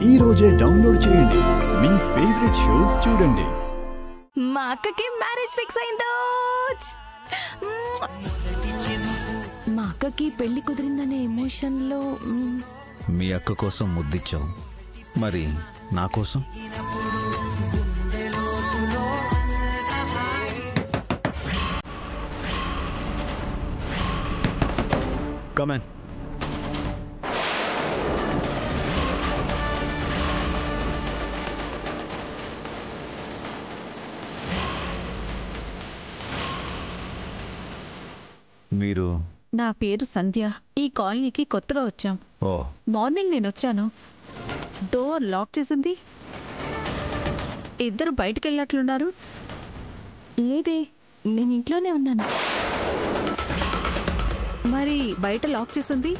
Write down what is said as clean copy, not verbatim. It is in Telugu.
ఈ రోజే డౌన్లోడ్ చేయండి, మీ ఫేవరెట్ షోస్ చూడండి. మా అక్కకి మ్యారేజ్ ఫిక్స్ అయిందో. మా అక్కకి పెళ్లి కుదిరిందనే ఎమోషన్లో మీ అక్క కోసం ముద్దిచ్చావు, మరి నా కోసం? Come on. మీరు? నా పేరు సంధ్య. ఈ కాలనీకి కొత్తగా వచ్చాం. ఓ, మార్నింగ్ నేను వచ్చాను, డోర్ లాక్ చేసింది. ఇద్దరు బయటకు వెళ్ళినట్లున్నారు. లేదే, నేను ఇంట్లోనే ఉన్నాను. మరి బయట లాక్ చేసింది?